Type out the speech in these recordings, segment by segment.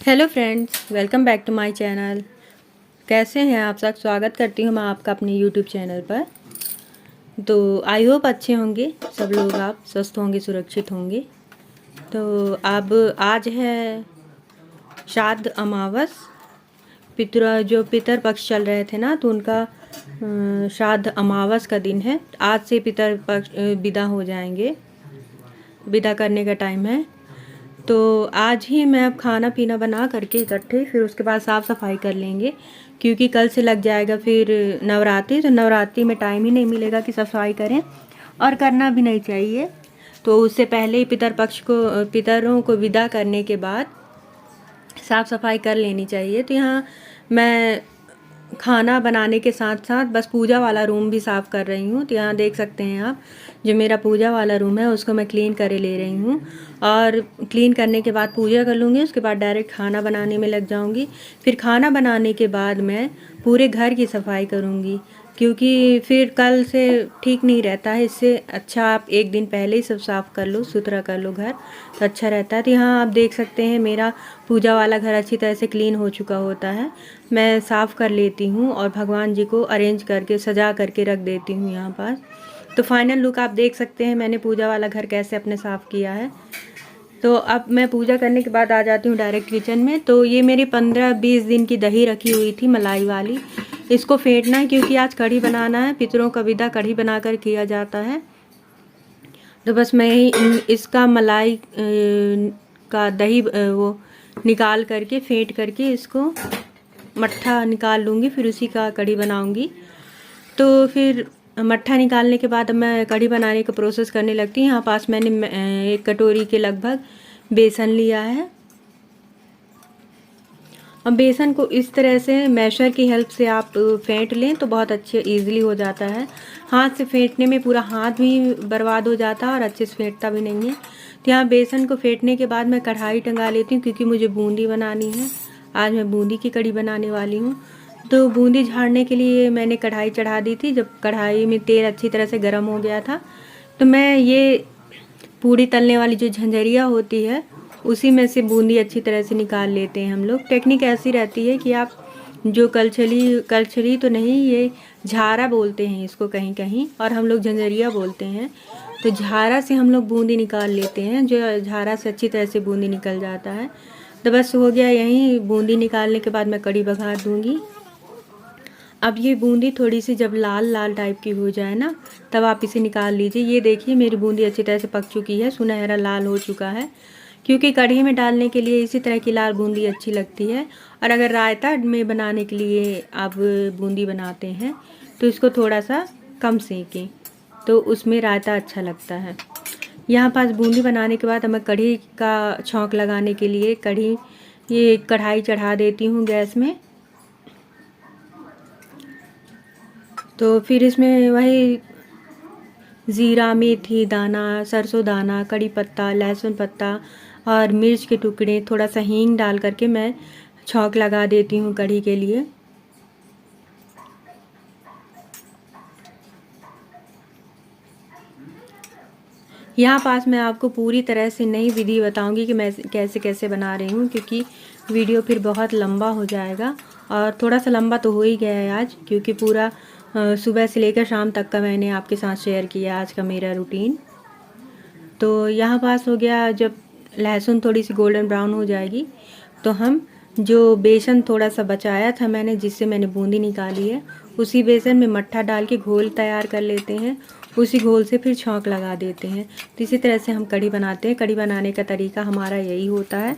Hello friends, welcome back to my channel. कैसे हैं आप सब? स्वागत करती हूँ मैं आपका अपने यूट्यूब चैनल पर। तो आई होप अच्छे होंगे सब लोग, आप स्वस्थ होंगे, सुरक्षित होंगे। तो अब आज है श्राद्ध अमावस। पितर पक्ष चल रहे थे ना, तो उनका श्राद्ध अमावस का दिन है। आज से पितर पक्ष विदा हो जाएंगे, विदा करने का टाइम है। तो आज ही मैं अब खाना पीना बना करके इकट्ठे फिर उसके बाद साफ़ सफाई कर लेंगे, क्योंकि कल से लग जाएगा फिर नवरात्रि। तो नवरात्रि में टाइम ही नहीं मिलेगा कि सफाई करें, और करना भी नहीं चाहिए। तो उससे पहले ही पितरों को विदा करने के बाद साफ़ सफाई कर लेनी चाहिए। तो यहाँ मैं खाना बनाने के साथ साथ बस पूजा वाला रूम भी साफ़ कर रही हूँ। तो यहाँ देख सकते हैं आप, जो मेरा पूजा वाला रूम है उसको मैं क्लीन करे ले रही हूँ। और क्लीन करने के बाद पूजा कर लूँगी, उसके बाद डायरेक्ट खाना बनाने में लग जाऊँगी। फिर खाना बनाने के बाद मैं पूरे घर की सफाई करूँगी, क्योंकि फिर कल से ठीक नहीं रहता है। इससे अच्छा आप एक दिन पहले ही सब साफ़ कर लो, सुथरा कर लो घर, तो अच्छा रहता है। तो यहाँ आप देख सकते हैं मेरा पूजा वाला घर अच्छी तरह से क्लीन हो चुका होता है। मैं साफ़ कर लेती हूँ और भगवान जी को अरेंज करके सजा करके रख देती हूँ यहाँ पास। तो फाइनल लुक आप देख सकते हैं मैंने पूजा वाला घर कैसे अपने साफ़ किया है। तो अब मैं पूजा करने के बाद आ जाती हूँ डायरेक्ट किचन में। तो ये मेरी 15-20 दिन की दही रखी हुई थी मलाई वाली, इसको फेंटना है क्योंकि आज कढ़ी बनाना है। पितरों का विदा कढ़ी बनाकर किया जाता है। तो बस मैं ही इसका मलाई का दही वो निकाल करके फेंट करके इसको मट्ठा निकाल लूँगी, फिर उसी का कढ़ी बनाऊँगी। तो फिर मट्ठा निकालने के बाद मैं कढ़ी बनाने का प्रोसेस करने लगती हूँ। यहाँ पास मैंने 1 कटोरी के लगभग बेसन लिया है। अब बेसन को इस तरह से मैशर की हेल्प से आप फेंट लें तो बहुत अच्छे ईज़िली हो जाता है। हाथ से फेंटने में पूरा हाथ भी बर्बाद हो जाता है और अच्छे से फेंटता भी नहीं है। तो यहाँ बेसन को फेंटने के बाद मैं कढ़ाई टंगा लेती हूँ, क्योंकि मुझे बूंदी बनानी है। आज मैं बूंदी की कढ़ी बनाने वाली हूँ। तो बूंदी झाड़ने के लिए मैंने कढ़ाई चढ़ा दी थी। जब कढ़ाई में तेल अच्छी तरह से गर्म हो गया था, तो मैं ये पूड़ी तलने वाली जो झंझरिया होती है उसी में से बूंदी अच्छी तरह से निकाल लेते हैं हम लोग। टेक्निक ऐसी रहती है कि आप जो कलछली तो नहीं, ये झारा बोलते हैं इसको कहीं कहीं, और हम लोग झंझरिया बोलते हैं। तो झारा से हम लोग बूंदी निकाल लेते हैं, जो झारा से अच्छी तरह से बूंदी निकल जाता है। तो बस हो गया यहीं। बूंदी निकालने के बाद मैं कढ़ी बघार दूँगी। अब ये बूंदी थोड़ी सी जब लाल लाल टाइप की हो जाए ना, तब आप इसे निकाल लीजिए। ये देखिए मेरी बूंदी अच्छी तरह से पक चुकी है, सुनहरा लाल हो चुका है, क्योंकि कढ़ी में डालने के लिए इसी तरह की लाल बूंदी अच्छी लगती है। और अगर रायता में बनाने के लिए आप बूंदी बनाते हैं तो इसको थोड़ा सा कम सेकें, तो उसमें रायता अच्छा लगता है। यहाँ पास बूंदी बनाने के बाद मैं कढ़ी का छौंक लगाने के लिए ये कढ़ाई चढ़ा देती हूँ गैस में। तो फिर इसमें वही ज़ीरा, मेथी दाना, सरसों दाना, कड़ी पत्ता, लहसुन पत्ता और मिर्च के टुकड़े, थोड़ा सा हींग डाल करके मैं छौंक लगा देती हूँ कढ़ी के लिए। यहाँ पास मैं आपको पूरी तरह से नई विधि बताऊंगी कि मैं कैसे कैसे बना रही हूँ, क्योंकि वीडियो फिर बहुत लंबा हो जाएगा। और थोड़ा सा लंबा तो हो ही गया है आज, क्योंकि पूरा सुबह से लेकर शाम तक का मैंने आपके साथ शेयर किया आज का मेरा रूटीन। तो यहाँ पास हो गया। जब लहसुन थोड़ी सी गोल्डन ब्राउन हो जाएगी, तो हम जो बेसन थोड़ा सा बचाया था मैंने, जिससे मैंने बूंदी निकाली है, उसी बेसन में मट्ठा डाल के घोल तैयार कर लेते हैं। उसी घोल से फिर छौंक लगा देते हैं। तो इसी तरह से हम कढ़ी बनाते हैं। कढ़ी बनाने का तरीका हमारा यही होता है,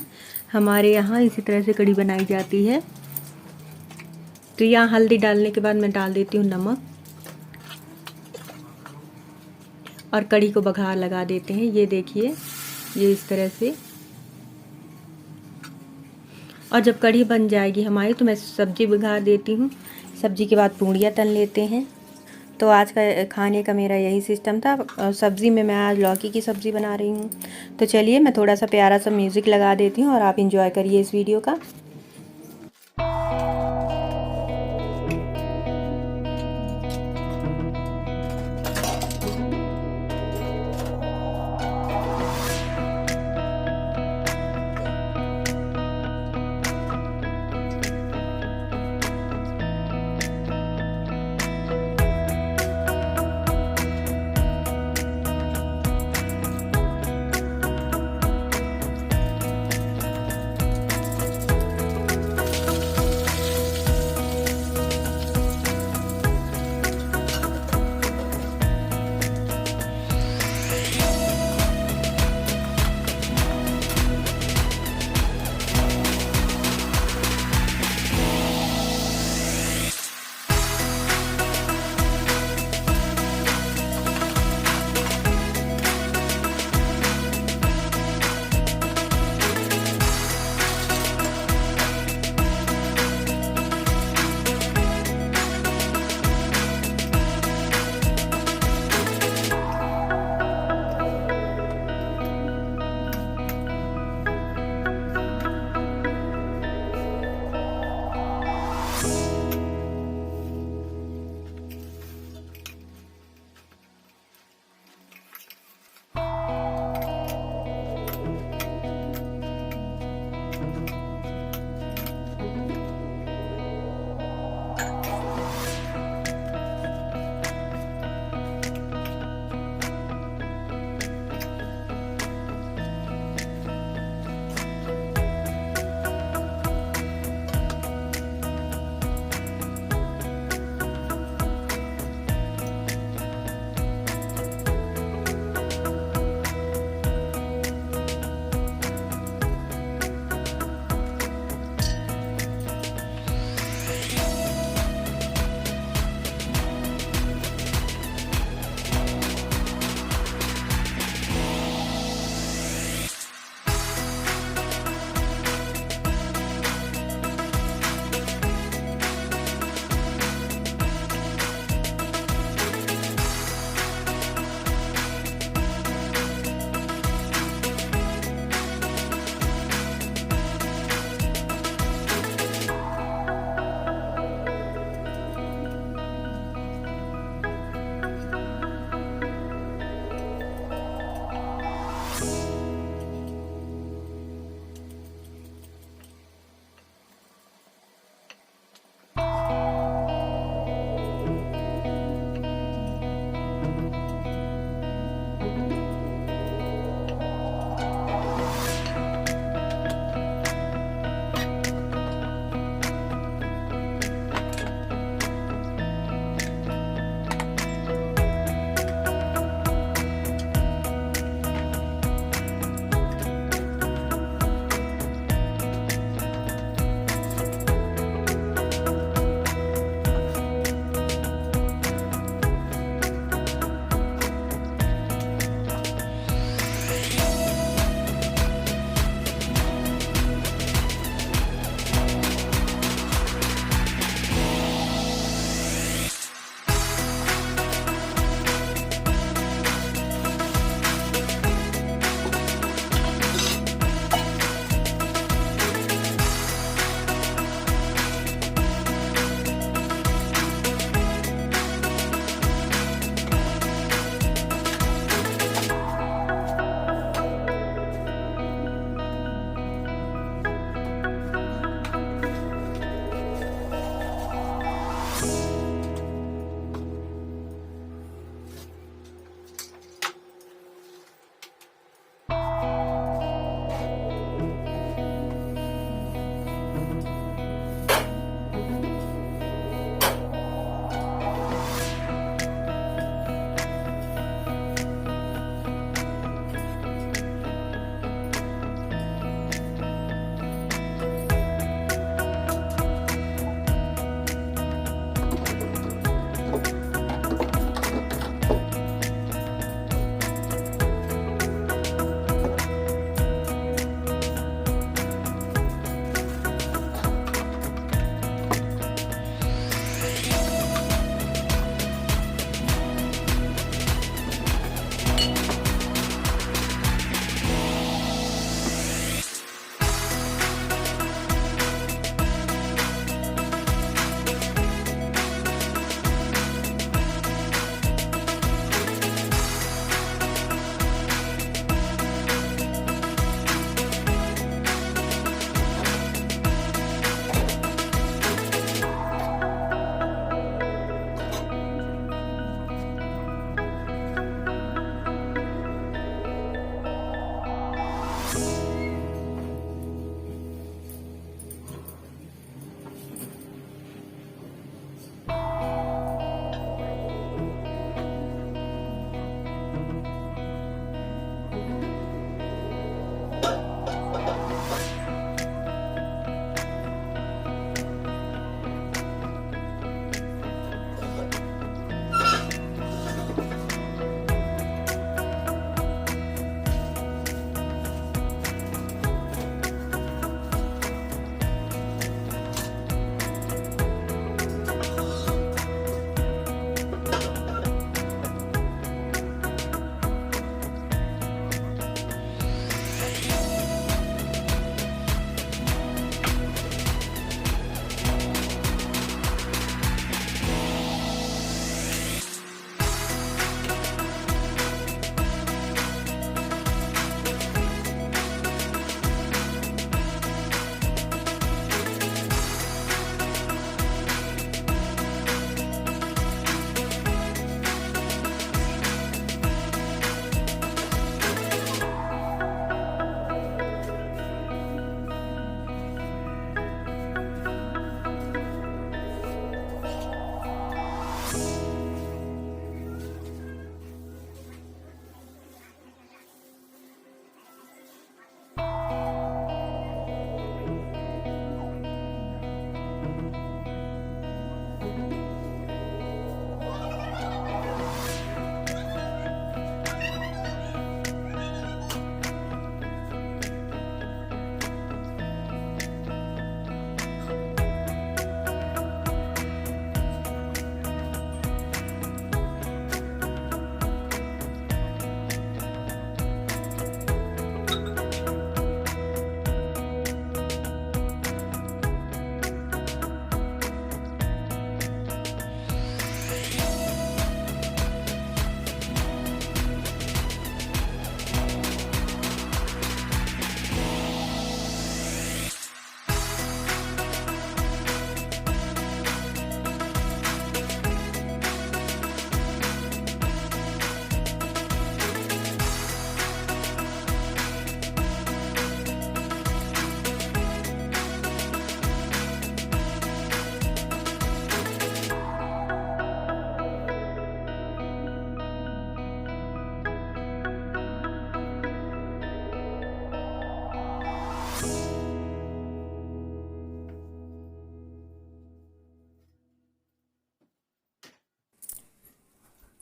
हमारे यहाँ इसी तरह से कढ़ी बनाई जाती है। तो यहाँ हल्दी डालने के बाद मैं डाल देती हूँ नमक, और कढ़ी को बघार लगा देते हैं। ये देखिए, ये इस तरह से। और जब कढ़ी बन जाएगी हमारी, तो मैं सब्जी बघार देती हूँ। सब्जी के बाद पूड़ियाँ तल लेते हैं। तो आज का खाने का मेरा यही सिस्टम था। सब्ज़ी में मैं आज लौकी की सब्ज़ी बना रही हूँ। तो चलिए मैं थोड़ा सा प्यारा सा म्यूज़िक लगा देती हूँ और आप इंजॉय करिए इस वीडियो का।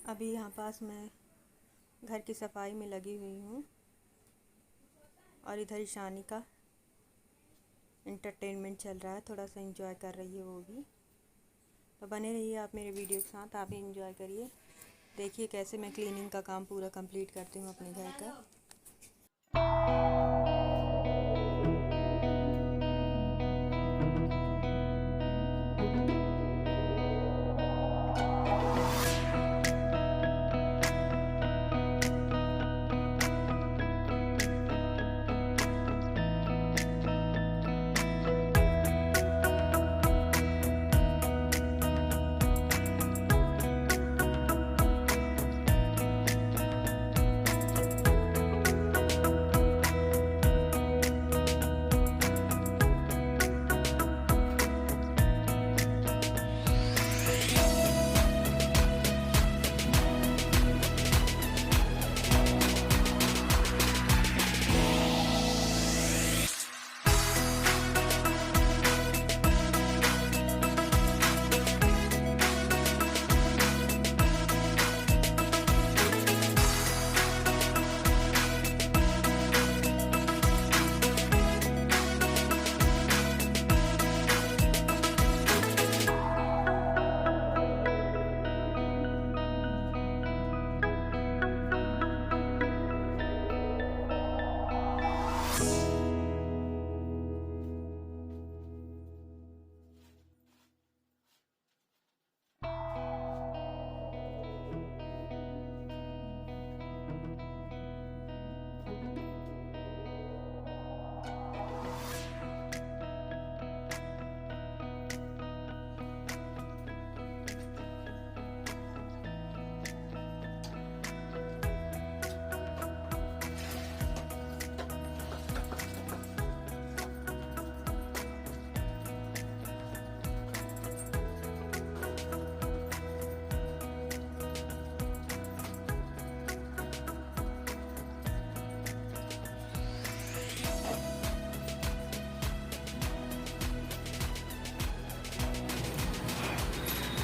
अभी यहाँ पास मैं घर की सफाई में लगी हुई हूँ और इधर ईशानी का एंटरटेनमेंट चल रहा है, थोड़ा सा एंजॉय कर रही है वो भी। तो बने रहिए आप मेरे वीडियो के साथ, आप भी एंजॉय करिए। देखिए कैसे मैं क्लीनिंग का काम पूरा कंप्लीट करती हूँ अपने घर का।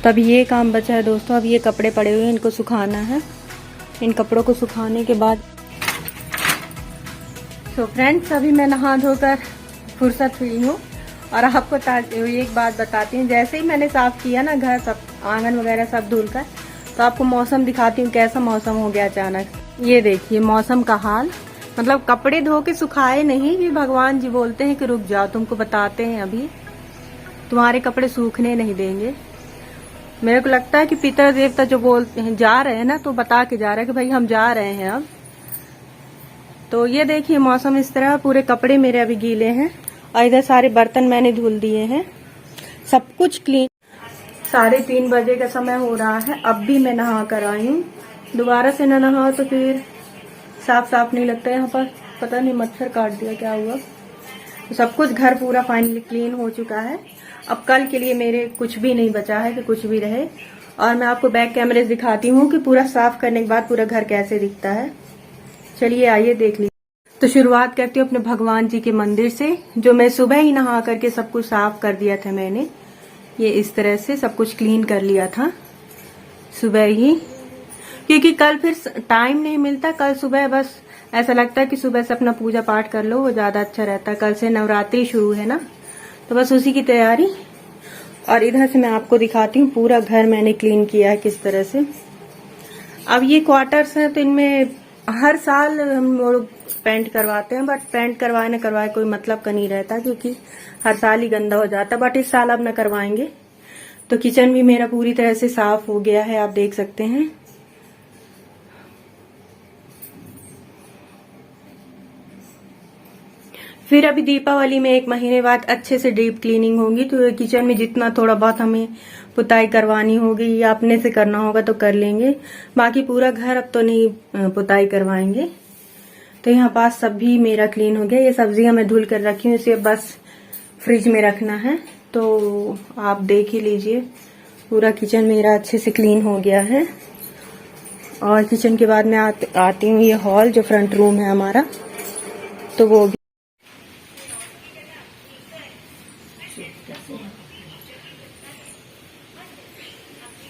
तब ये काम बचा है दोस्तों, अब ये कपड़े पड़े हुए हैं, इनको सुखाना है। इन कपड़ों को सुखाने के बाद तो फ्रेंड्स अभी मैं नहा धोकर फुर्सत हुई हूँ और आपको एक बात बताती हूँ। जैसे ही मैंने साफ किया ना घर, सब आंगन वगैरह सब धुलकर, तो आपको मौसम दिखाती हूँ कैसा मौसम हो गया अचानक। ये देखिए मौसम का हाल, मतलब कपड़े धो के सुखाए नहीं कि भगवान जी बोलते हैं कि रुक जाओ, तुमको बताते हैं अभी तुम्हारे कपड़े सूखने नहीं देंगे। मेरे को लगता है कि पितर देवता जो बोलते हैं जा रहे हैं ना, तो बता के जा रहे हैं कि भाई हम जा रहे हैं अब। तो ये देखिए मौसम इस तरह, पूरे कपड़े मेरे अभी गीले हैं और इधर सारे बर्तन मैंने धुल दिए हैं, सब कुछ क्लीन। 3:30 बजे का समय हो रहा है, अब भी मैं नहा कर आई हूँ। दोबारा से न नहा तो फिर साफ साफ नहीं लगता है यहाँ पर, पता नहीं मच्छर काट दिया क्या हुआ। तो सब कुछ घर पूरा फाइनली क्लीन हो चुका है। अब कल के लिए मेरे कुछ भी नहीं बचा है कि कुछ भी रहे। और मैं आपको बैक कैमरे से दिखाती हूँ कि पूरा साफ करने के बाद पूरा घर कैसे दिखता है। चलिए आइए देख लीजिए। तो शुरुआत करती हूँ अपने भगवान जी के मंदिर से, जो मैं सुबह ही नहा करके सब कुछ साफ कर दिया था। मैंने ये इस तरह से सब कुछ क्लीन कर लिया था सुबह ही, क्योंकि कल फिर टाइम नहीं मिलता। कल सुबह बस ऐसा लगता है कि सुबह से अपना पूजा पाठ कर लो, वो ज्यादा अच्छा रहता है। कल से नवरात्रि शुरू है ना, तो बस उसी की तैयारी। और इधर से मैं आपको दिखाती हूँ पूरा घर मैंने क्लीन किया है किस तरह से। अब ये क्वार्टर्स हैं, तो इनमें हर साल हम लोग पेंट करवाते हैं, बट पेंट करवाए न करवाए कोई मतलब का नहीं रहता, क्योंकि हर साल ही गंदा हो जाता। बट इस साल अब न करवाएंगे। तो किचन भी मेरा पूरी तरह से साफ हो गया है, आप देख सकते हैं। फिर अभी दीपावली में 1 महीने बाद अच्छे से डीप क्लीनिंग होगी। तो किचन में जितना थोड़ा बहुत हमें पुताई करवानी होगी या अपने से करना होगा तो कर लेंगे, बाकी पूरा घर अब तो नहीं पुताई करवाएंगे। तो यहाँ पास सब भी मेरा क्लीन हो गया। ये सब्जियां मैं धुल कर रखी हूँ, इसे बस फ्रिज में रखना है। तो आप देख ही लीजिए पूरा किचन मेरा अच्छे से क्लीन हो गया है। और किचन के बाद मैं आती हूँ ये हॉल, जो फ्रंट रूम है हमारा, तो वो भी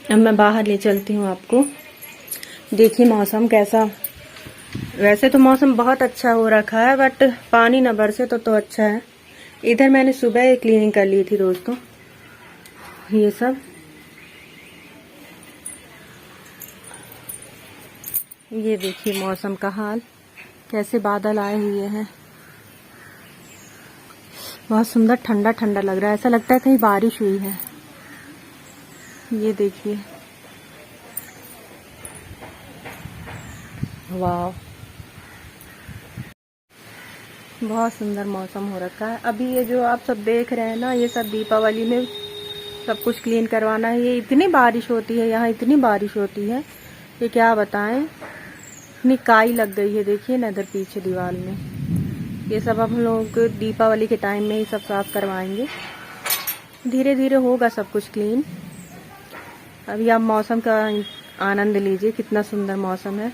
अब मैं बाहर ले चलती हूँ आपको। देखिए मौसम कैसा, वैसे तो मौसम बहुत अच्छा हो रखा है बट पानी न बरसे तो अच्छा है। इधर मैंने सुबह क्लीनिंग कर ली थी दोस्तों, ये सब। ये देखिए मौसम का हाल, कैसे बादल आए हुए हैं, बहुत सुंदर ठंडा ठंडा लग रहा है, ऐसा लगता है कहीं बारिश हुई है। ये देखिए, वाह, बहुत सुंदर मौसम हो रखा है। अभी ये जो आप सब देख रहे हैं ना, ये सब दीपावली में सब कुछ क्लीन करवाना है। ये इतनी बारिश होती है यहाँ, इतनी बारिश होती है कि क्या बताएं, इतनी काई लग गई है। देखिए ना इधर पीछे दीवार में, ये सब हम लोग दीपावली के टाइम में ही सब साफ करवाएंगे। धीरे धीरे होगा सब कुछ क्लीन। अभी आप मौसम का आनंद लीजिए, कितना सुंदर मौसम है।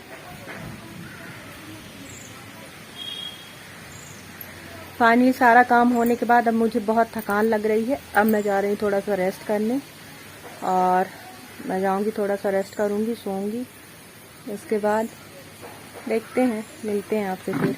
फाइनली सारा काम होने के बाद अब मुझे बहुत थकान लग रही है। अब मैं जा रही हूँ थोड़ा सा रेस्ट करने, और मैं जाऊँगी थोड़ा सा रेस्ट करूँगी, सोऊंगी। इसके बाद देखते हैं, मिलते हैं आपसे फिर।